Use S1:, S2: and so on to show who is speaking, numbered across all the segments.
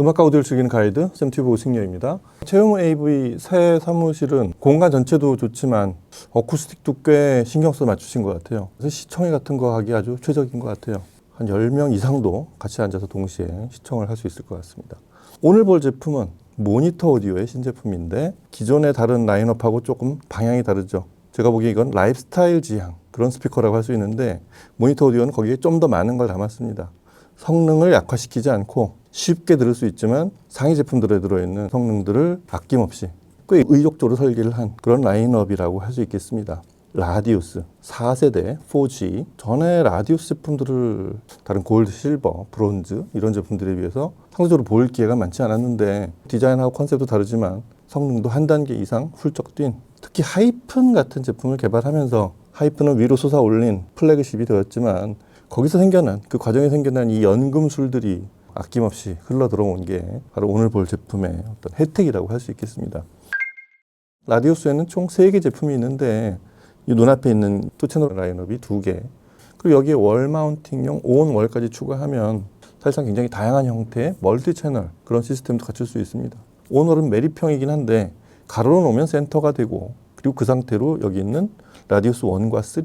S1: 음악과 오디오를 즐기는 가이드 샘튜브 오승려입니다. 채용 AV 새 사무실은 공간 전체도 좋지만 어쿠스틱도 꽤 신경 써 맞추신 것 같아요. 그래서 시청회 같은 거 하기 아주 최적인 것 같아요. 한 10명 이상도 같이 앉아서 동시에 시청을 할 수 있을 것 같습니다. 오늘 볼 제품은 모니터 오디오의 신제품인데 기존의 다른 라인업하고 조금 방향이 다르죠. 제가 보기에 이건 라이프스타일 지향 그런 스피커라고 할 수 있는데 모니터 오디오는 거기에 좀 더 많은 걸 담았습니다. 성능을 약화시키지 않고 쉽게 들을 수 있지만 상위 제품들에 들어있는 성능들을 아낌없이 꽤 의욕적으로 설계를 한 그런 라인업이라고 할 수 있겠습니다. 라디우스 4세대 4G 전에 라디우스 제품들을 다른 골드, 실버, 브론즈 이런 제품들에 비해서 상대적으로 볼 기회가 많지 않았는데 디자인하고 컨셉도 다르지만 성능도 한 단계 이상 훌쩍 뛴 특히 하이픈 같은 제품을 개발하면서 하이픈은 위로 솟아올린 플래그십이 되었지만 거기서 생겨난 그 과정에 생겨난 이 연금술들이 아낌없이 흘러 들어온 게 바로 오늘 볼 제품의 어떤 혜택이라고 할 수 있겠습니다. 라디우스에는 총 3개 제품이 있는데 이 눈앞에 있는 2채널 라인업이 2개 그리고 여기에 월 마운팅용 온 월까지 추가하면 사실상 굉장히 다양한 형태의 멀티 채널 그런 시스템도 갖출 수 있습니다. 온 월은 매립형이긴 한데 가로로 놓으면 센터가 되고 그리고 그 상태로 여기 있는 라디우스 1과 3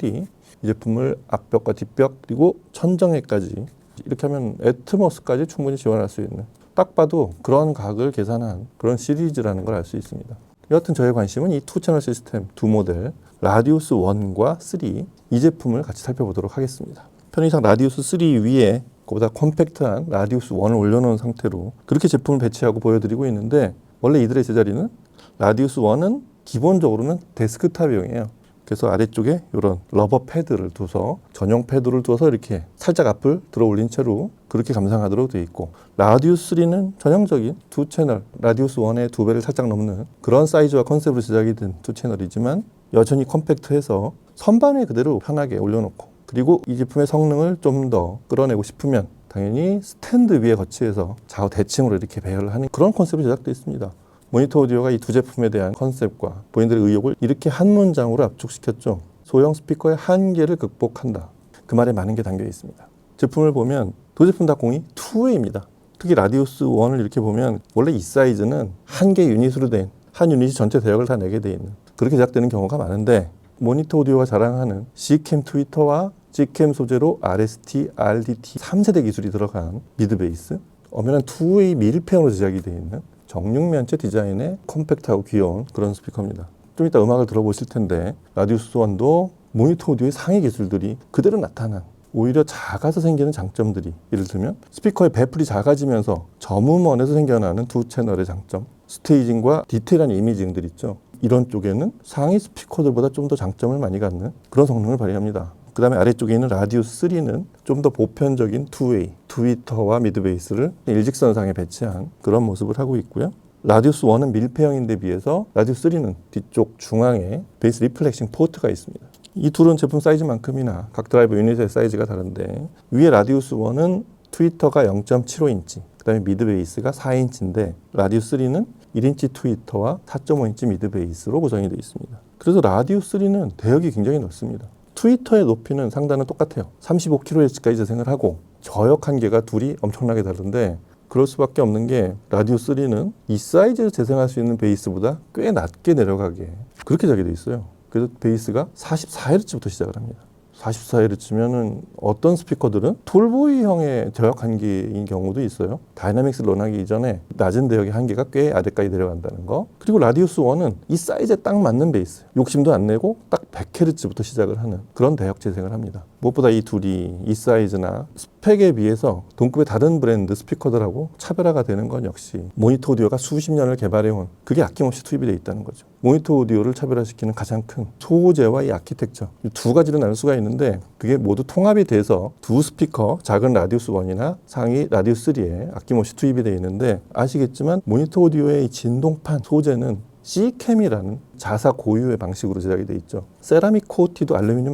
S1: 이 제품을 앞벽과 뒷벽 그리고 천정에까지 이렇게 하면 애트모스까지 충분히 지원할 수 있는 딱 봐도 그런 각을 계산한 그런 시리즈라는 걸 알 수 있습니다. 여하튼 저의 관심은 이 2채널 시스템 2모델 라디우스 1과 3 이 제품을 같이 살펴보도록 하겠습니다. 편의상 라디우스 3 위에 그보다 컴팩트한 라디우스 1을 올려놓은 상태로 그렇게 제품을 배치하고 보여드리고 있는데 원래 이들의 제자리는 라디우스 1은 기본적으로는 데스크탑용이에요. 그래서 아래쪽에 이런 러버 패드를 둬서 전용 패드를 둬서 이렇게 살짝 앞을 들어 올린 채로 그렇게 감상하도록 되어 있고 라디우스 3는 전형적인 2채널 라디우스 1의 2배를 살짝 넘는 그런 사이즈와 컨셉으로 제작이 된 2채널이지만 여전히 컴팩트해서 선반에 그대로 편하게 올려놓고 그리고 이 제품의 성능을 좀 더 끌어내고 싶으면 당연히 스탠드 위에 거치해서 좌우 대칭으로 이렇게 배열을 하는 그런 컨셉으로 제작되어 있습니다. 모니터 오디오가 이 2 제품에 대한 컨셉과 본인들의 의욕을 이렇게 한 문장으로 압축시켰죠. 소형 스피커의 한계를 극복한다. 그 말에 많은 게 담겨 있습니다. 제품을 보면 2 제품 다 공이 2웨이입니다. 특히 라디우스 1을 이렇게 보면 원래 이 사이즈는 한 개 유닛으로 된 한 유닛이 전체 대역을 다 내게 돼 있는 그렇게 제작되는 경우가 많은데 모니터 오디오가 자랑하는 Gcam 트위터와 Gcam 소재로 RST, RDT 3세대 기술이 들어간 미드 베이스 엄연한 2웨이 밀폐형으로 제작이 되어 있는 정육면체 디자인의 컴팩트하고 귀여운 그런 스피커입니다. 좀 이따 음악을 들어보실 텐데 라디우스 1도 모니터 오디오의 상위 기술들이 그대로 나타난 오히려 작아서 생기는 장점들이 예를 들면 스피커의 배풀이 작아지면서 저음원에서 생겨나는 2채널의 장점 스테이징과 디테일한 이미징들 있죠. 이런 쪽에는 상위 스피커들보다 좀 더 장점을 많이 갖는 그런 성능을 발휘합니다. 그 다음에 아래쪽에 있는 라디우스 3는 좀 더 보편적인 2웨이, 트위터와 미드베이스를 일직선상에 배치한 그런 모습을 하고 있고요. 라디우스 1은 밀폐형인데 비해서 라디우스 3는 뒤쪽 중앙에 베이스 리플렉싱 포트가 있습니다. 이 둘은 제품 사이즈만큼이나 각 드라이버 유닛의 사이즈가 다른데 위에 라디우스 1은 트위터가 0.75인치, 그 다음에 미드베이스가 4인치인데 라디우스 3는 1인치 트위터와 4.5인치 미드베이스로 구성이 되어 있습니다. 그래서 라디우스 3는 대역이 굉장히 넓습니다. 트위터의 높이는 상단은 똑같아요. 35kHz까지 재생을 하고 저역 한계가 둘이 엄청나게 다른데 그럴 수밖에 없는 게 라디우스 3는 이 사이즈를 재생할 수 있는 베이스보다 꽤 낮게 내려가게 그렇게 자게 돼 있어요. 그래서 베이스가 44Hz부터 시작을 합니다. 44Hz면은 어떤 스피커들은 톨보이형의 저역 한계인 경우도 있어요. 다이나믹스를 런하기 이전에 낮은 대역의 한계가 꽤 아래까지 내려간다는 거. 그리고 라디우스 1은 이 사이즈에 딱 맞는 베이스. 욕심도 안 내고 딱 100Hz부터 시작을 하는 그런 대역 재생을 합니다. 무엇보다 이 둘이 이 사이즈나 스펙에 비해서 동급의 다른 브랜드 스피커들하고 차별화가 되는 건 역시 모니터 오디오가 수십 년을 개발해온 그게 아낌없이 투입이 되어 있다는 거죠. 모니터 오디오를 차별화시키는 가장 큰 소재와 이 아키텍처 이 2가지로 나눌 수가 있는데 그게 모두 통합이 돼서 2 스피커 작은 라디우스 1이나 상위 라디우스 3에 아낌없이 투입이 되어 있는데 아시겠지만 모니터 오디오의 이 진동판 소재는 Gcam이라는 자사 고유의 방식으로 제작이 되어 있죠. 세라믹 코티도 알루미늄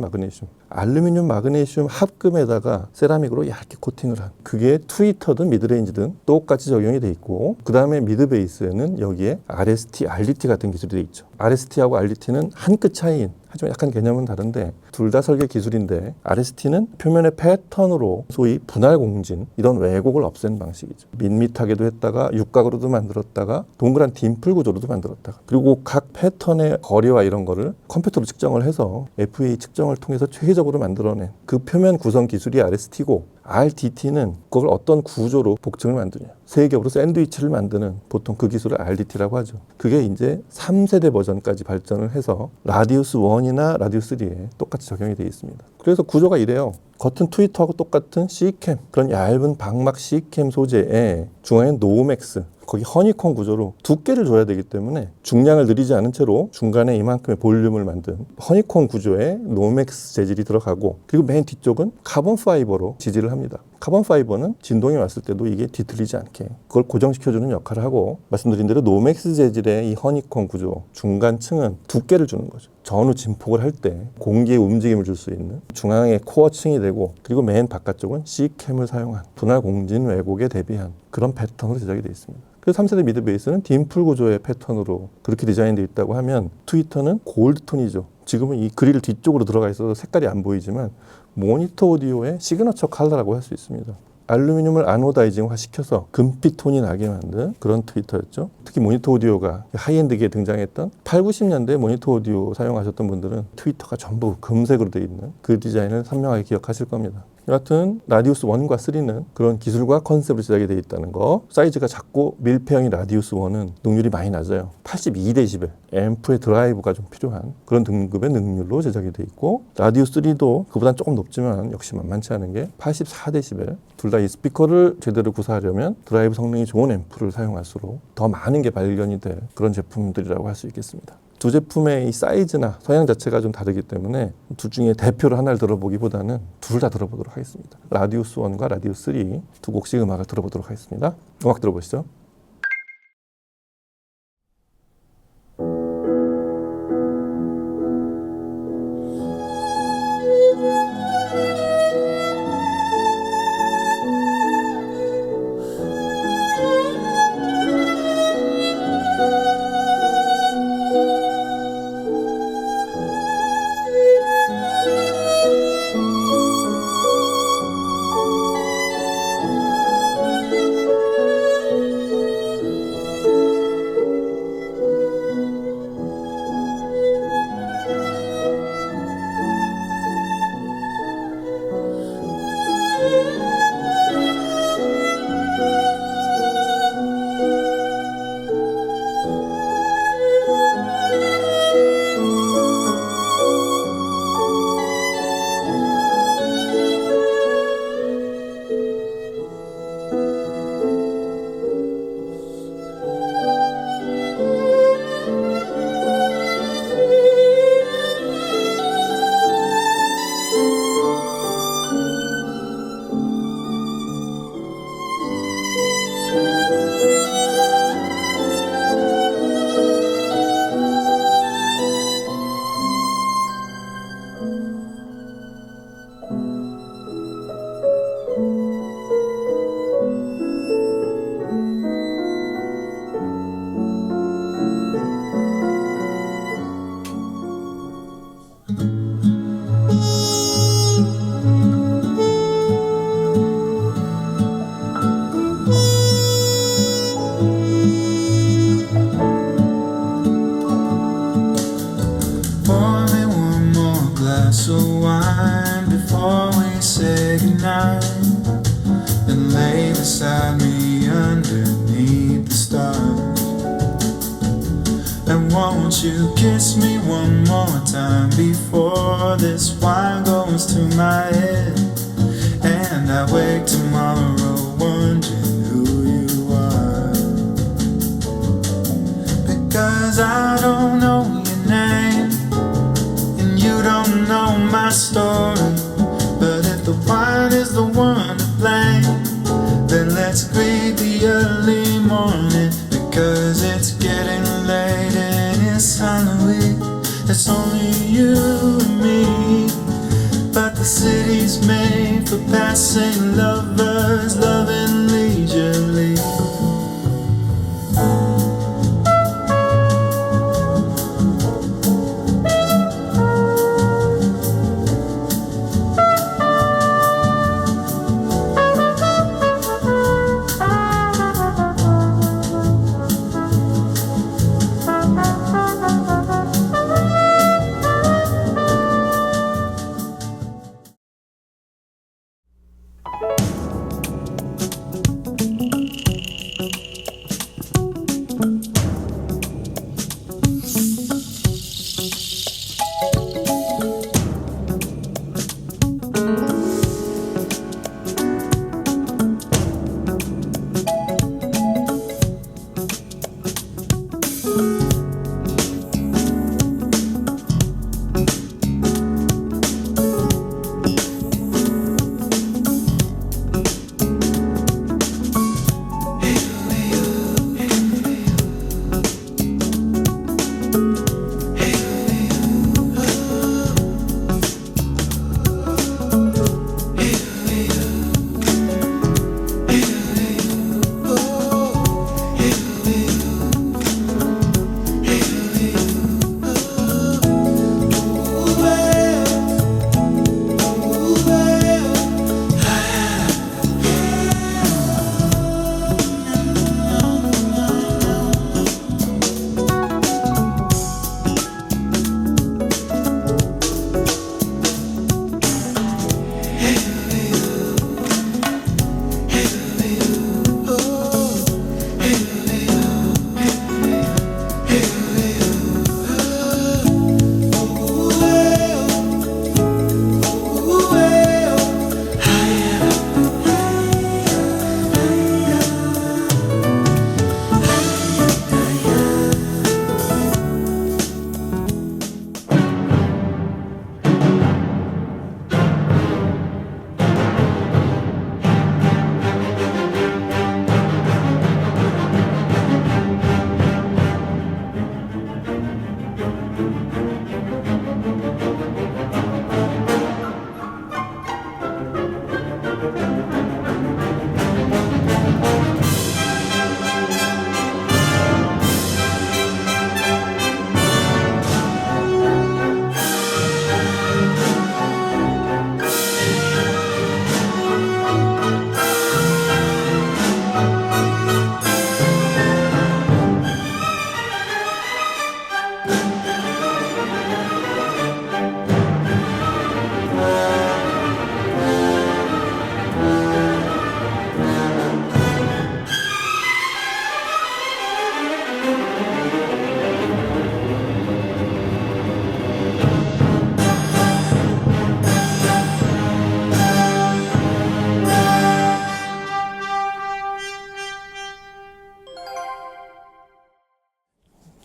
S1: 마그네슘 합금에다가 세라믹으로 얇게 코팅을 한 그게 트위터든 미드레인지든 똑같이 적용이 되어 있고 그 다음에 미드베이스에는 여기에 RST, RDT 같은 기술이 되어 있죠. RST하고 RDT는 한 끗 차이인 하지만 약간 개념은 다른데 둘 다 설계 기술인데 RST는 표면의 패턴으로 소위 분할 공진 이런 왜곡을 없애는 방식이죠. 밋밋하게도 했다가 육각으로도 만들었다가 동그란 딤플 구조로도 만들었다가 그리고 각 패턴의 거리와 이런 거를 컴퓨터로 측정을 해서 FEA 측정을 통해서 최적으로 만들어낸 그 표면 구성 기술이 RST고 RDT는 그걸 어떤 구조로 복층을 만드냐. 세 겹으로 샌드위치를 만드는 보통 그 기술을 RDT라고 하죠. 그게 이제 3세대 버전까지 발전을 해서 라디우스 1이나 라디우스 3에 똑같이 적용이 되어 있습니다. 그래서 구조가 이래요. 겉은 트위터하고 똑같은 C캠, 그런 얇은 방막 C캠 소재에 중앙엔 노맥스, 거기 허니콤 구조로 두께를 줘야 되기 때문에 중량을 늘리지 않은 채로 중간에 이만큼의 볼륨을 만든 허니콤 구조에 노맥스 재질이 들어가고 그리고 맨 뒤쪽은 카본 파이버로 지지를 합니다. 카본 파이버는 진동이 왔을 때도 이게 뒤틀리지 않게 그걸 고정시켜주는 역할을 하고 말씀드린 대로 노맥스 재질의 이 허니콤 구조 중간층은 두께를 주는 거죠. 전후 진폭을 할 때 공기의 움직임을 줄 수 있는 중앙의 코어층이 되고 그리고 맨 바깥쪽은 C캠을 사용한 분할 공진 왜곡에 대비한 그런 패턴으로 제작이 되어 있습니다. 그래서 3세대 미드 베이스는 딤플 구조의 패턴으로 그렇게 디자인되어 있다고 하면 트위터는 골드톤이죠. 지금은 이 그릴 뒤쪽으로 들어가 있어서 색깔이 안 보이지만 모니터 오디오의 시그너처 컬러라고 할 수 있습니다. 알루미늄을 아노다이징화 시켜서 금빛 톤이 나게 만든 그런 트위터였죠. 특히 모니터 오디오가 하이엔드기에 등장했던 8, 90년대 모니터 오디오 사용하셨던 분들은 트위터가 전부 금색으로 되어 있는 그 디자인을 선명하게 기억하실 겁니다. 여하튼 라디우스 1과 3는 그런 기술과 컨셉으로 제작이 되어 있다는 거. 사이즈가 작고 밀폐형인 라디우스 1은 능률이 많이 낮아요. 82dB, 앰프의 드라이브가 좀 필요한 그런 등급의 능률로 제작이 되어 있고 라디우스 3도 그보다는 조금 높지만 역시 만만치 않은 게 84dB. 둘 다 이 스피커를 제대로 구사하려면 드라이브 성능이 좋은 앰프를 사용할수록 더 많은 게 발견이 될 그런 제품들이라고 할 수 있겠습니다. 두 제품의 이 사이즈나 성향 자체가 좀 다르기 때문에 둘 중에 대표로 하나를 들어보기보다는 둘 다 들어보도록 하겠습니다. 라디우스 1과 라디우스 3 두 곡씩 음악을 들어보도록 하겠습니다. 음악 들어보시죠. glass of wine before we say goodnight, and lay beside me underneath the stars. And won't you kiss me one more time before this wine goes to my head, and I wake tomorrow wondering who you are. Because I don't know your name, and you don't know my story. But if the wine is the one to blame, then let's greet the early morning. Because it's getting late and it's Halloween. It's only you and me, but the city's made for passing lovers, loving leisurely.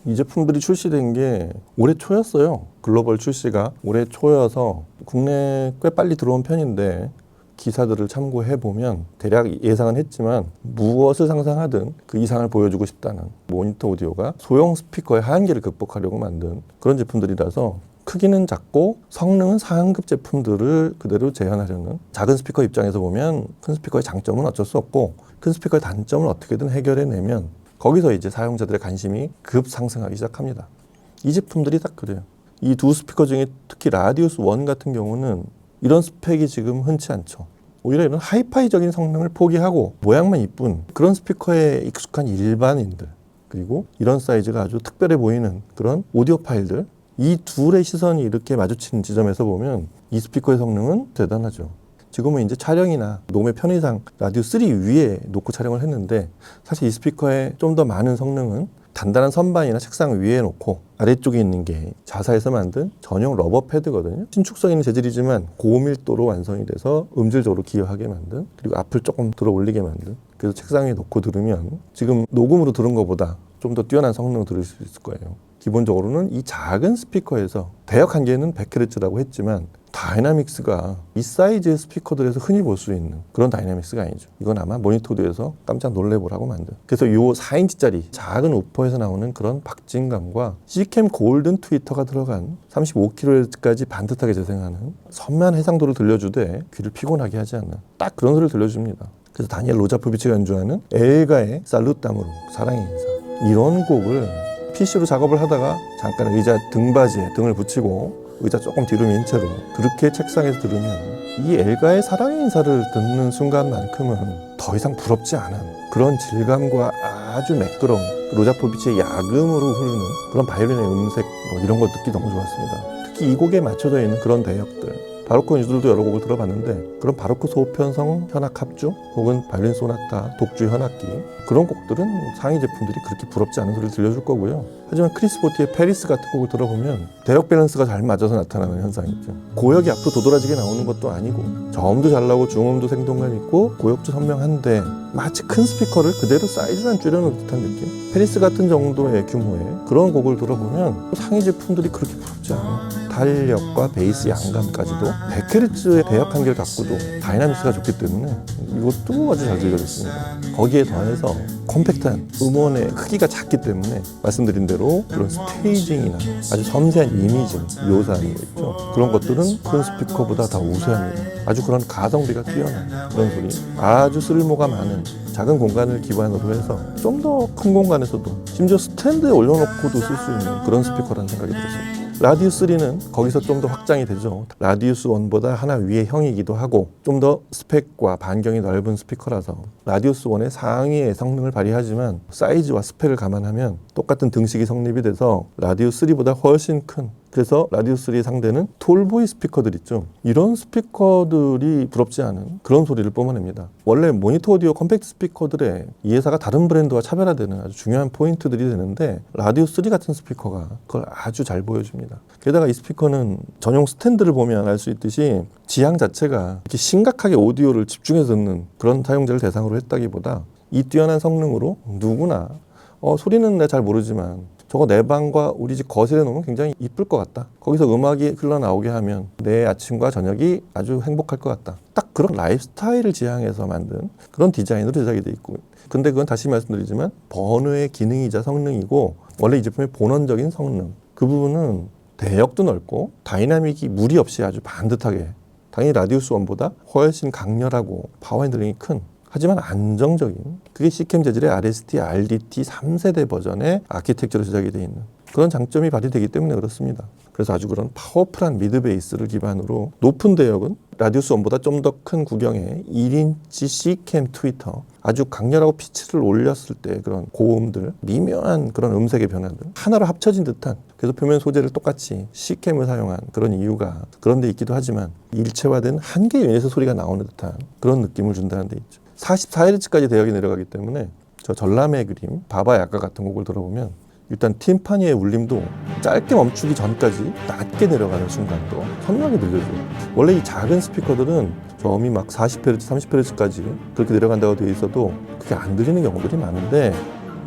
S1: 이 제품들이 출시된 게 올해 초였어요. 글로벌 출시가 올해 초여서 국내에 꽤 빨리 들어온 편인데 기사들을 참고해보면 대략 예상은 했지만 무엇을 상상하든 그 이상을 보여주고 싶다는 모니터 오디오가 소형 스피커의 한계를 극복하려고 만든 그런 제품들이라서 크기는 작고 성능은 상급 제품들을 그대로 재현하려는 작은 스피커 입장에서 보면 큰 스피커의 장점은 어쩔 수 없고 큰 스피커의 단점을 어떻게든 해결해내면 거기서 이제 사용자들의 관심이 급상승하기 시작합니다. 이 제품들이 딱 그래요. 이 두 스피커 중에 특히 라디우스 1 같은 경우는 이런 스펙이 지금 흔치 않죠. 오히려 이런 하이파이적인 성능을 포기하고 모양만 이쁜 그런 스피커에 익숙한 일반인들, 그리고 이런 사이즈가 아주 특별해 보이는 그런 오디오파일들, 이 둘의 시선이 이렇게 마주치는 지점에서 보면 이 스피커의 성능은 대단하죠. 지금은 이제 촬영이나 녹음의 편의상 라디오 3 위에 놓고 촬영을 했는데 사실 이 스피커의 좀 더 많은 성능은 단단한 선반이나 책상 위에 놓고 아래쪽에 있는 게 자사에서 만든 전용 러버 패드거든요. 신축성 있는 재질이지만 고밀도로 완성이 돼서 음질적으로 기여하게 만든, 그리고 앞을 조금 들어 올리게 만든, 그래서 책상 위에 놓고 들으면 지금 녹음으로 들은 것보다 좀 더 뛰어난 성능을 들을 수 있을 거예요. 기본적으로는 이 작은 스피커에서 대역 한계는 100Hz라고 했지만 다이나믹스가 이 사이즈의 스피커들에서 흔히 볼 수 있는 그런 다이나믹스가 아니죠. 이건 아마 모니터 오디오에서 깜짝 놀래보라고 만든. 그래서 이 4인치짜리 작은 우퍼에서 나오는 그런 박진감과 C캠 골든 트위터가 들어간 35kHz까지 반듯하게 재생하는 선명한 해상도를 들려주되 귀를 피곤하게 하지 않는 딱 그런 소리를 들려줍니다. 그래서 다니엘 로자포비치가 연주하는 엘가의 살루타무르, 사랑의 인사, 이런 곡을 PC로 작업을 하다가 잠깐 의자 등받이에 등을 붙이고 의자 조금 뒤로 민 채로 그렇게 책상에서 들으면 이 엘가의 사랑의 인사를 듣는 순간만큼은 더 이상 부럽지 않은 그런 질감과 아주 매끄러운 로자포비치의 야금으로 흐르는 그런 바이올린의 음색, 이런 거 듣기 너무 좋았습니다. 특히 이 곡에 맞춰져 있는 그런 대역들, 바로크 연주들도 여러 곡을 들어봤는데 그런 바로크 소편성 현악 합주 혹은 바이올린 소나타 독주 현악기, 그런 곡들은 상위 제품들이 그렇게 부럽지 않은 소리를 들려줄 거고요. 하지만 크리스 보티의 페리스 같은 곡을 들어보면 대역 밸런스가 잘 맞아서 나타나는 현상이 있죠. 고역이 앞으로 도드라지게 나오는 것도 아니고 저음도 잘 나오고 중음도 생동감 있고 고역도 선명한데 마치 큰 스피커를 그대로 사이즈만 줄여놓은 듯한 느낌? 페리스 같은 정도의 규모의 그런 곡을 들어보면 상위 제품들이 그렇게 부럽지 않아요. 탄력과 베이스 양감까지도 100Hz의 대역 한계를 갖고도 다이나믹스가 좋기 때문에 이것도 아주 잘 들려졌습니다. 거기에 더해서 컴팩트한 음원의 크기가 작기 때문에 말씀드린 대로 그런 스테이징이나 아주 섬세한 이미징, 묘사하는 거 있죠. 그런 것들은 큰 스피커보다 더 우세합니다. 아주 그런 가성비가 뛰어난 그런 소리, 아주 쓸모가 많은 작은 공간을 기반으로 해서 좀 더 큰 공간에서도 심지어 스탠드에 올려놓고도 쓸 수 있는 그런 스피커라는 생각이 들었습니다. 라디우스 3는 거기서 좀 더 확장이 되죠. 라디우스 1보다 하나 위의 형이기도 하고 좀 더 스펙과 반경이 넓은 스피커라서 라디우스 1의 상위의 성능을 발휘하지만 사이즈와 스펙을 감안하면 똑같은 등식이 성립이 돼서 라디우스 3보다 훨씬 큰, 그래서 라디우스 3의 상대는 톨보이 스피커들 있죠. 이런 스피커들이 부럽지 않은 그런 소리를 뿜어냅니다. 원래 모니터 오디오 컴팩트 스피커들의 이 회사가 다른 브랜드와 차별화되는 아주 중요한 포인트들이 되는데 라디우스 3 같은 스피커가 그걸 아주 잘 보여줍니다. 게다가 이 스피커는 전용 스탠드를 보면 알 수 있듯이 지향 자체가 이렇게 심각하게 오디오를 집중해서 듣는 그런 사용자를 대상으로 했다기보다 이 뛰어난 성능으로 누구나 소리는 내가 잘 모르지만 저거 내 방과 우리 집 거실에 놓으면 굉장히 이쁠 것 같다. 거기서 음악이 흘러나오게 하면 내 아침과 저녁이 아주 행복할 것 같다. 딱 그런 라이프 스타일을 지향해서 만든 그런 디자인으로 제작이 돼 있고, 근데 그건 다시 말씀드리지만 번외의 기능이자 성능이고 원래 이 제품의 본원적인 성능, 그 부분은 대역도 넓고 다이나믹이 무리 없이 아주 반듯하게, 당연히 라디우스 1보다 훨씬 강렬하고 파워 핸들링이 큰, 하지만 안정적인, 그게 C캠 재질의 RST, RDT 3세대 버전의 아키텍처로 제작이 되어 있는 그런 장점이 발휘되기 때문에 그렇습니다. 그래서 아주 그런 파워풀한 미드 베이스를 기반으로 높은 대역은 라디우스 1보다 좀 더 큰 구경의 1인치 C캠 트위터, 아주 강렬하고 피치를 올렸을 때 그런 고음들, 미묘한 그런 음색의 변화들 하나로 합쳐진 듯한, 그래서 표면 소재를 똑같이 C캠을 사용한 그런 이유가 그런 데 있기도 하지만 일체화된 한 개의 유닛의 소리가 나오는 듯한 그런 느낌을 준다는 데 있죠. 44Hz까지 대역이 내려가기 때문에 저 전람의 그림, 바바 야가 같은 곡을 들어보면 일단 팀파니의 울림도 짧게 멈추기 전까지 낮게 내려가는 순간도 선명하게 들려줘요. 원래 이 작은 스피커들은 저음이 막 40Hz, 30Hz까지 그렇게 내려간다고 되어 있어도 그게 안 들리는 경우들이 많은데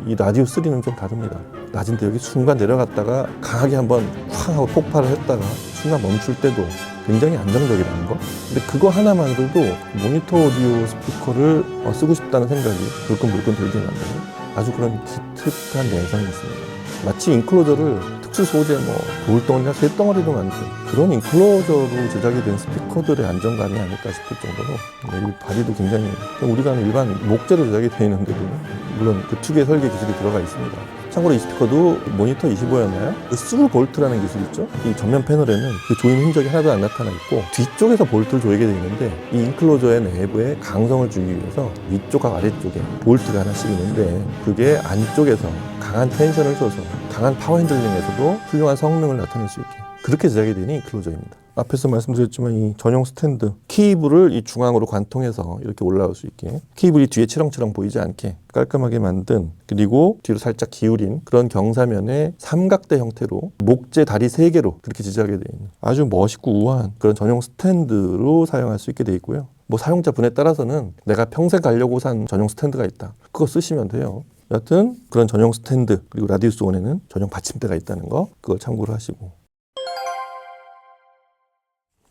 S1: 이 라디오 3는 좀 다릅니다. 낮은데 여기 순간 내려갔다가 강하게 한번 쾅 하고 폭발을 했다가 순간 멈출 때도 굉장히 안정적이라는 거. 근데 그거 하나만으로도 모니터 오디오 스피커를 쓰고 싶다는 생각이 불끈불끈 들게 만드는 아주 그런 기특한 내성이 있습니다. 마치 인클로저를 특수 소재 돌덩어리나 쇳덩어리로 만든 그런 인클로저로 제작이 된 스피커들의 안정감이 아닐까 싶을 정도로 이 바디도 굉장히 우리가 아는 일반 목재로 제작이 되어 있는데도 물론 그 특유의 설계 기술이 들어가 있습니다. 참고로 이 스피커도 모니터 25였나요? 그 스루 볼트라는 기술이 있죠. 이 전면 패널에는 그 조임 흔적이 하나도 안 나타나 있고 뒤쪽에서 볼트를 조이게 되어 있는데 이 인클로저의 내부에 강성을 주기 위해서 위쪽과 아래쪽에 볼트가 하나씩 있는데 그게 안쪽에서 강한 텐션을 줘서 강한 파워 핸들링에서도 훌륭한 성능을 나타낼 수 있게 그렇게 제작이 된 인클로저입니다. 앞에서 말씀드렸지만 이 전용 스탠드 케이블을 이 중앙으로 관통해서 이렇게 올라올 수 있게 케이블이 뒤에 치렁치렁 보이지 않게 깔끔하게 만든 그리고 뒤로 살짝 기울인 그런 경사면의 삼각대 형태로 목재 다리 3개로 그렇게 제작이 되어 있는 아주 멋있고 우아한 그런 전용 스탠드로 사용할 수 있게 되어 있고요. 사용자 분에 따라서는 내가 평생 가려고 산 전용 스탠드가 있다. 그거 쓰시면 돼요. 여하튼 그런 전용 스탠드 그리고 라디우스 원에는 전용 받침대가 있다는 거 그걸 참고를 하시고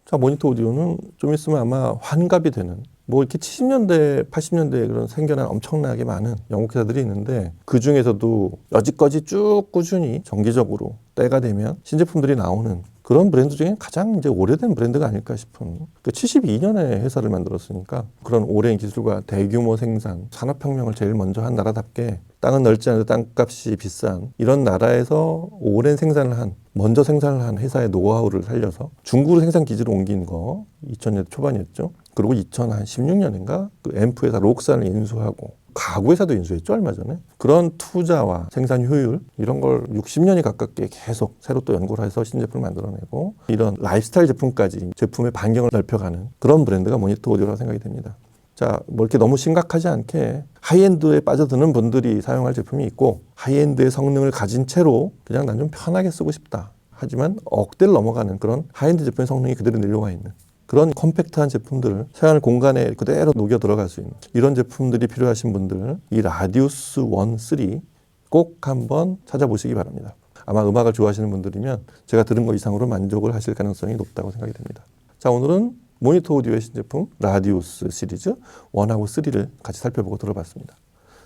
S1: 자, 모니터 오디오는 좀 있으면 아마 환갑이 되는 이렇게 70년대, 80년대에 그런 생겨난 엄청나게 많은 영국 회사들이 있는데 그 중에서도 여지까지 쭉 꾸준히 정기적으로 때가 되면 신제품들이 나오는 그런 브랜드 중에 가장 이제 오래된 브랜드가 아닐까 싶은 72년에 회사를 만들었으니까 그런 오랜 기술과 대규모 생산, 산업혁명을 제일 먼저 한 나라답게 땅은 넓지 않아도 땅값이 비싼 이런 나라에서 오랜 생산을 한 먼저 생산을 한 회사의 노하우를 살려서 중국으로 생산 기지로 옮긴 거 2000년대 초반이었죠. 그리고 2016년인가 그 앰프 회사 록산을 인수하고 가구 회사도 인수했죠 얼마 전에. 그런 투자와 생산 효율 이런 걸 60년이 가깝게 계속 새로 또 연구를 해서 신제품을 만들어내고 이런 라이프스타일 제품까지 제품의 반경을 넓혀가는 그런 브랜드가 모니터 오디오라고 생각이 됩니다. 자, 이렇게 너무 심각하지 않게 하이엔드에 빠져드는 분들이 사용할 제품이 있고 하이엔드의 성능을 가진 채로 그냥 난 좀 편하게 쓰고 싶다. 하지만 억대를 넘어가는 그런 하이엔드 제품의 성능이 그대로 내려와 있는 그런 컴팩트한 제품들을 생활 공간에 그대로 녹여 들어갈 수 있는 이런 제품들이 필요하신 분들 이 라디우스 1, 3 꼭 한번 찾아보시기 바랍니다. 아마 음악을 좋아하시는 분들이면 제가 들은 것 이상으로 만족을 하실 가능성이 높다고 생각이 됩니다. 자, 오늘은 모니터 오디오의 신제품 라디우스 시리즈 1하고 3를 같이 살펴보고 들어봤습니다.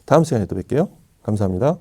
S1: 다음 시간에 또 뵐게요. 감사합니다.